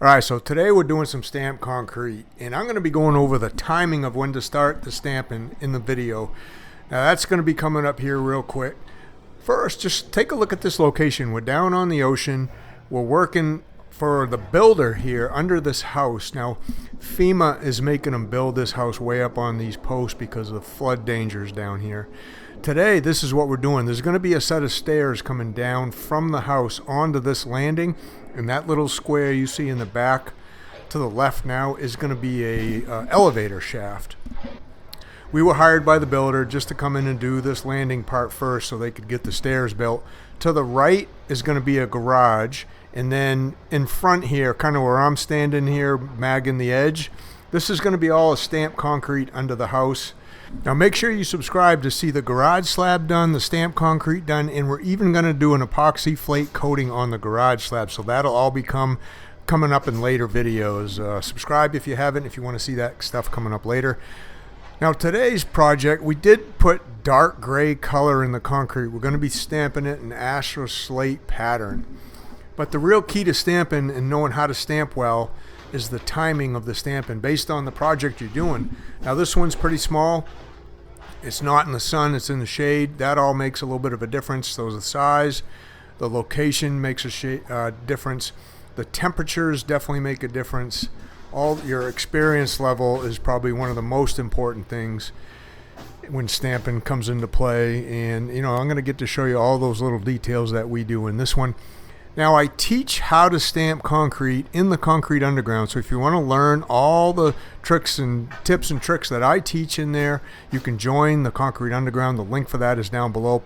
All right, so today we're doing some stamped concrete, and I'm going to be going over the timing of when to start the stamping in the video. Now that's going to be coming up here real quick. First, just take a look at this location. We're down on the ocean. We're working for the builder here under this house. Now, FEMA is making them build this house way up on these posts because of the flood dangers down here. Today, this is what we're doing. There's going to be a set of stairs coming down from the house onto this landing, and that little square you see in the back to the left now is going to be a elevator shaft. We were hired by the builder just to come in and do this landing part first so they could get the stairs built. To the right is going to be a garage, and then in front here, kind of where I'm standing here, magging the edge, this is going to be all a stamped concrete under the house. Now make sure you subscribe to see the garage slab done, the stamped concrete done, and we're even going to do an epoxy flake coating on the garage slab, so that'll all be coming up in later videos. Subscribe if you haven't, if you want to see that stuff coming up later. Now today's project, we did put dark gray color in the concrete. We're going to be stamping it in astro slate pattern. But the real key to stamping and knowing how to stamp well is the timing of the stamping based on the project you're doing. Now this one's pretty small. It's not in the sun, it's in the shade. That all makes a little bit of a difference. So the size, the location makes a difference. The temperatures definitely make a difference. All your experience level is probably one of the most important things when stamping comes into play. And you know, I'm going to get to show you all those little details that we do in this one. Now I teach how to stamp concrete in the Concrete Underground, so if you want to learn all the tricks and tips and tricks that I teach in there, you can join the Concrete Underground. The link for that is down below.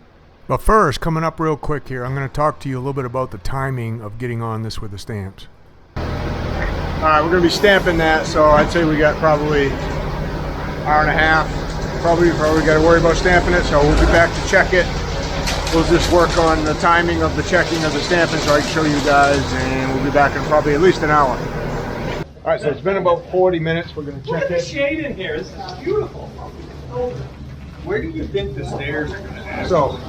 But first, coming up real quick here, I'm going to talk to you a little bit about the timing of getting on this with the stamps. Alright, we're going to be stamping that, so I'd say we got probably an hour and a half. Probably got to worry about stamping it, so we'll be back to check it. We'll just work on the timing of the checking of the stamping so I can show you guys, and we'll be back in probably at least an hour. Alright, so it's been about 40 minutes. We're going to check it. Look at the shade in here. This is beautiful. Where do you think the stairs are going to happen? So,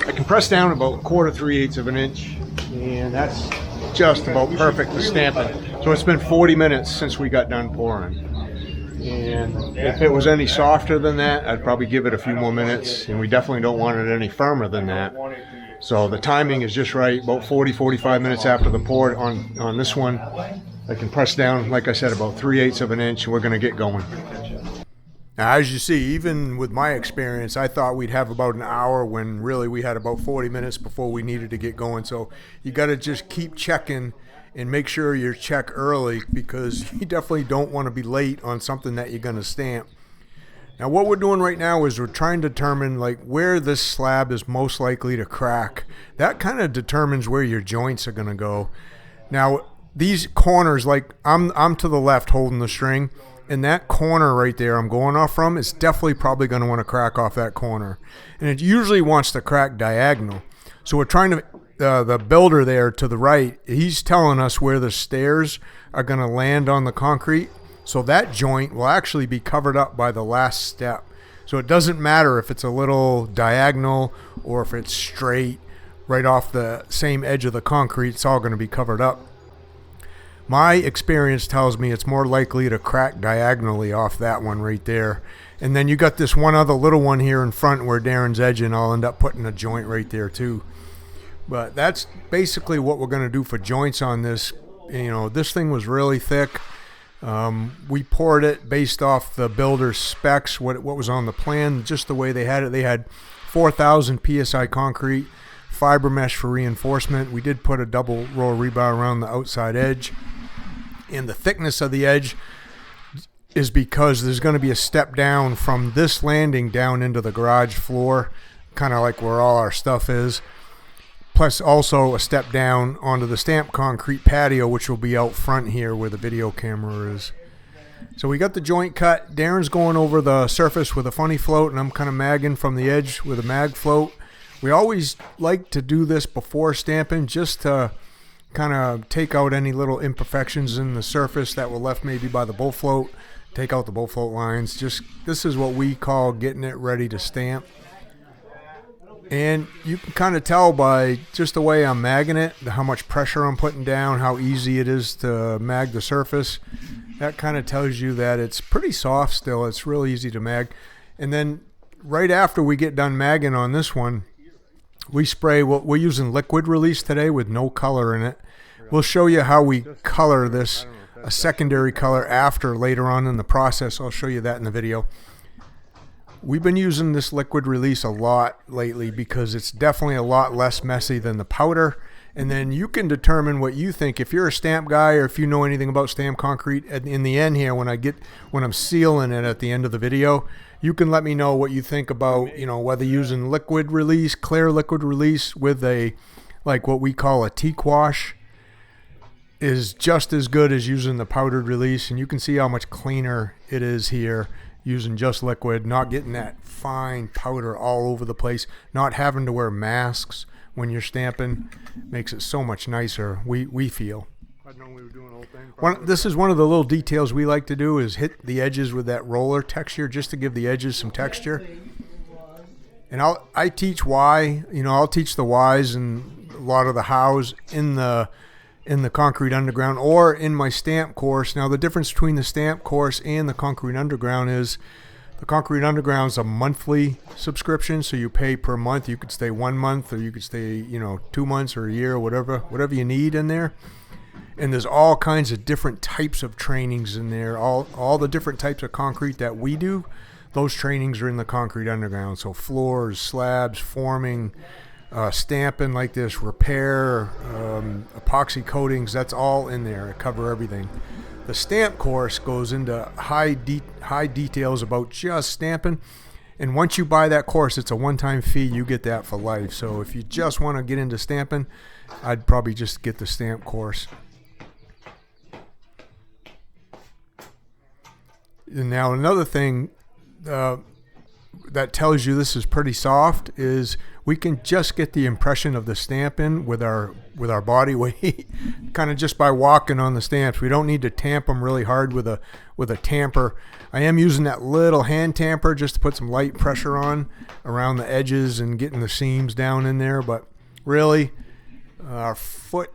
I can press down about 1/4 3/8 of an inch, and that's just about perfect for stamping. So it's been 40 minutes since we got done pouring. And if it was any softer than that, I'd probably give it a few more minutes, and we definitely don't want it any firmer than that. So the timing is just right, about 40-45 minutes after the pour on this one. I can press down, like I said, about 3/8 of an inch, and we're going to get going. Now, as you see, even with my experience, I thought we'd have about an hour when really we had about 40 minutes before we needed to get going. So you got to just keep checking and make sure you check early, because you definitely don't want to be late on something that you're going to stamp. Now what we're doing right now is we're trying to determine like where this slab is most likely to crack. That kind of determines where your joints are going to go. Now these corners, like I'm to the left holding the string, and that corner right there I'm going off from is definitely probably going to want to crack off that corner, and it usually wants to crack diagonal. So we're trying to the builder there to the right, he's telling us where the stairs are going to land on the concrete, so that joint will actually be covered up by the last step. So it doesn't matter if it's a little diagonal or if it's straight right off the same edge of the concrete, it's all going to be covered up. My experience tells me it's more likely to crack diagonally off that one right there. And then you got this one other little one here in front where Darren's edging. I'll end up putting a joint right there too. But that's basically what we're going to do for joints on this. You know, this thing was really thick. We poured it based off the builder's specs, what was on the plan, just the way they had it. They had 4,000 PSI concrete, fiber mesh for reinforcement. We did put a double row rebar around the outside edge. And the thickness of the edge is because there's going to be a step down from this landing down into the garage floor, kind of like where all our stuff is. Plus also a step down onto the stamped concrete patio, which will be out front here where the video camera is. So we got the joint cut. Darren's going over the surface with a funny float, and I'm kind of magging from the edge with a mag float. We always like to do this before stamping, just to kind of take out any little imperfections in the surface that were left maybe by the bull float. Take out the bull float lines. Just this is what we call getting it ready to stamp. And you can kind of tell by just the way I'm magging it, how much pressure I'm putting down, how easy it is to mag the surface. That kind of tells you that it's pretty soft still. It's really easy to mag. And then right after we get done magging on this one, we spray, we're using liquid release today with no color in it. We'll show you how we color this, a secondary color after later on in the process. I'll show you that in the video. We've been using this liquid release a lot lately because it's definitely a lot less messy than the powder. And then you can determine what you think. If you're a stamp guy or if you know anything about stamped concrete, in the end here, when I'm sealing it at the end of the video, you can let me know what you think about, you know, whether using liquid release, clear liquid release with a, like what we call a teak wash, is just as good as using the powdered release. And you can see how much cleaner it is here using just liquid, not getting that fine powder all over the place, not having to wear masks when you're stamping. Makes it so much nicer, we feel. This is one of the little details we like to do, is hit the edges with that roller texture just to give the edges some texture. And I teach why, you know, I'll teach the whys and a lot of the hows in the Concrete Underground or in my stamp course. Now the difference between the stamp course and the Concrete Underground is the Concrete Underground is a monthly subscription, so you pay per month. You could stay 1 month or you could stay, you know, 2 months or a year or whatever you need in there. And there's all kinds of different types of trainings in there. All the different types of concrete that we do, those trainings are in the Concrete Underground. So floors, slabs, forming, stamping like this, repair, epoxy coatings, that's all in there. I cover everything. The stamp course goes into high details about just stamping. And once you buy that course, it's a one-time fee. You get that for life. So if you just want to get into stamping, I'd probably just get the stamp course. And now another thing that tells you this is pretty soft is we can just get the impression of the stamp in with our body weight, kind of just by walking on the stamps. We don't need to tamp them really hard with a tamper. I am using that little hand tamper just to put some light pressure on around the edges and getting the seams down in there. But really, our foot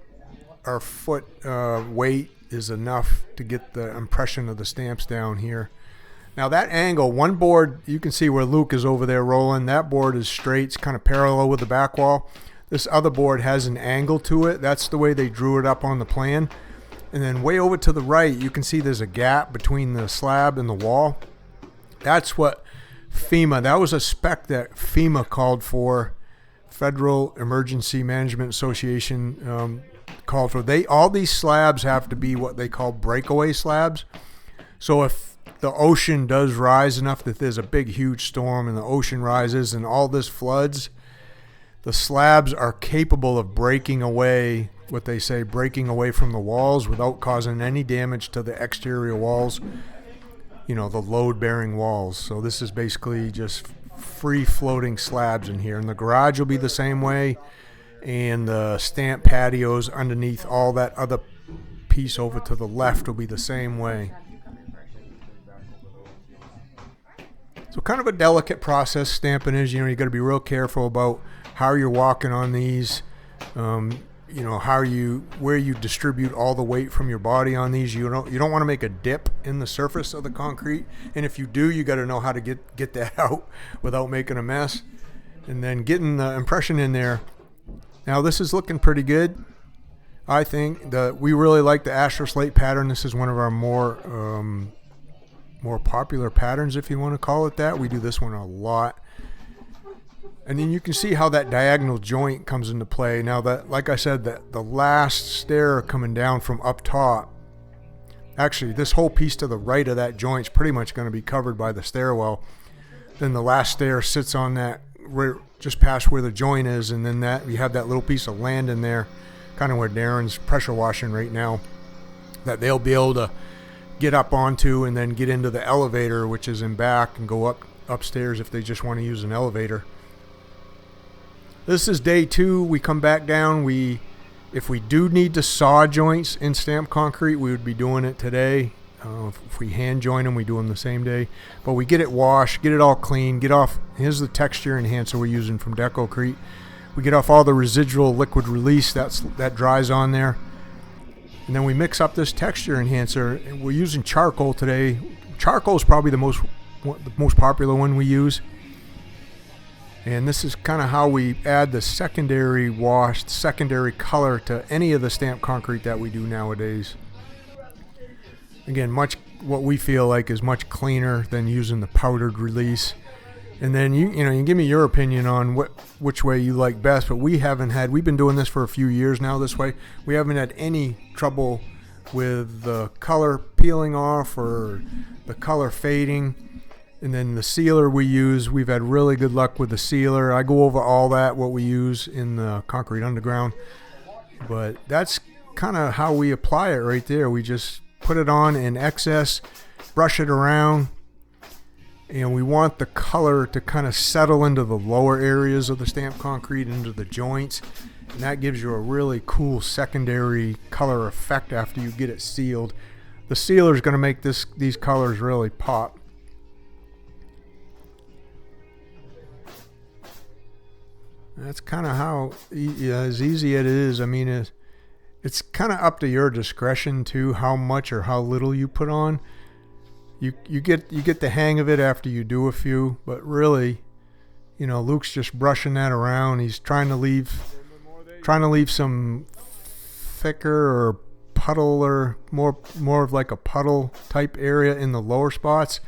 weight is enough to get the impression of the stamps down here. Now that angle, one board, you can see where Luke is over there rolling. That board is straight, it's kind of parallel with the back wall. This other board has an angle to it. That's the way they drew it up on the plan. And then way over to the right, you can see there's a gap between the slab and the wall. That's what FEMA, that was a spec that FEMA called for, Federal Emergency Management Association called for. All these slabs have to be what they call breakaway slabs. So if the ocean does rise enough that there's a big huge storm and the ocean rises and all this floods, the slabs are capable of breaking away, what they say, breaking away from the walls without causing any damage to the exterior walls, you know, the load-bearing walls. So this is basically just free-floating slabs in here. And the garage will be the same way, and the stamp patios underneath all that other piece over to the left will be the same way. So kind of a delicate process stamping is. You know, you got to be real careful about how you're walking on these. You know, where you distribute all the weight from your body on these. You don't want to make a dip in the surface of the concrete, and if you do, you got to know how to get that out without making a mess, and then getting the impression in there. Now this is looking pretty good. I think we really like the Asher Slate pattern. This is one of our more popular patterns, if you want to call it that. We do this one a lot. And then you can see how that diagonal joint comes into play. Now that, like I said, that the last stair coming down from up top, actually this whole piece to the right of that joint is pretty much going to be covered by the stairwell. Then the last stair sits on that, just past where the joint is, and then that you have that little piece of land in there, kind of where Darren's pressure washing right now, that they'll be able to get up onto and then get into the elevator, which is in back, and go upstairs if they just want to use an elevator. This is day 2. We come back down. If we do need to saw joints in stamped concrete, we would be doing it today. If we hand join them, we do them the same day. But we get it washed, get it all clean, get off. Here's the texture enhancer we're using from Decocrete. We get off all the residual liquid release that dries on there. And then we mix up this texture enhancer. We're using charcoal today. Charcoal is probably the most popular one we use. And this is kind of how we add the secondary wash, secondary color to any of the stamped concrete that we do nowadays. Again, what we feel like is much cleaner than using the powdered release. And then you can give me your opinion on which way you like best. But we've been doing this for a few years now this way. We haven't had any trouble with the color peeling off or the color fading. And then the sealer we use, we've had really good luck with the sealer. I go over all that, what we use in the Concrete Underground. But that's kind of how we apply it right there. We just put it on in excess, brush it around, and we want the color to kind of settle into the lower areas of the stamped concrete, into the joints, and that gives you a really cool secondary color effect after you get it sealed. The sealer is going to make these colors really pop. That's kind of how as easy it is. I mean, it's kind of up to your discretion too, how much or how little you put on. You get the hang of it after you do a few, but really, Luke's just brushing that around. He's trying to leave some thicker or puddle or more of like a puddle type area in the lower spots.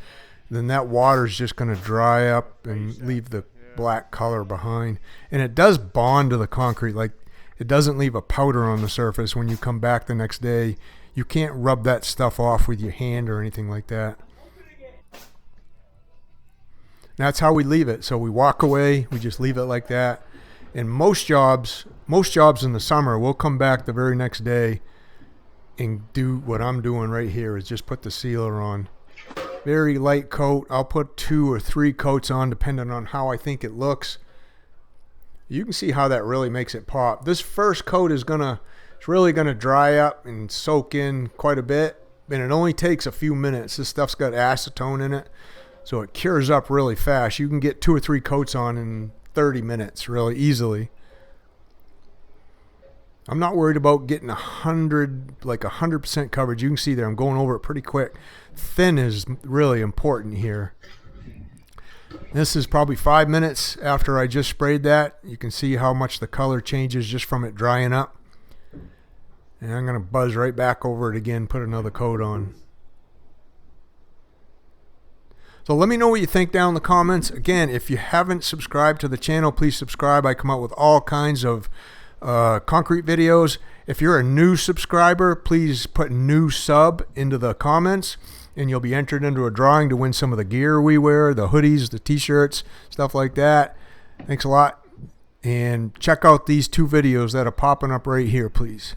Then that water's just going to dry up and leave the black color behind. And it does bond to the concrete. Like, it doesn't leave a powder on the surface when you come back the next day. You can't rub that stuff off with your hand or anything like that. That's how we leave it. So we walk away, we just leave it like that. And most jobs in the summer, we'll come back the very next day and do what I'm doing right here, is just put the sealer on. Very light coat. I'll put 2 or 3 coats on depending on how I think it looks. You can see how that really makes it pop. This first coat it's really gonna dry up and soak in quite a bit, and it only takes a few minutes. This stuff's got acetone in it, so it cures up really fast. You can get 2 or 3 coats on in 30 minutes really easily. I'm not worried about getting 100% coverage. You can see there I'm going over it pretty quick. Thin is really important here. This is probably 5 minutes after I just sprayed that. You can see how much the color changes just from it drying up. And I'm going to buzz right back over it again, put another coat on. So let me know what you think down in the comments. Again, if you haven't subscribed to the channel, please subscribe. I come out with all kinds of concrete videos. If you're a new subscriber, please put new sub into the comments, and you'll be entered into a drawing to win some of the gear we wear, the hoodies, the t-shirts, stuff like that. Thanks a lot. And check out these 2 videos that are popping up right here, please.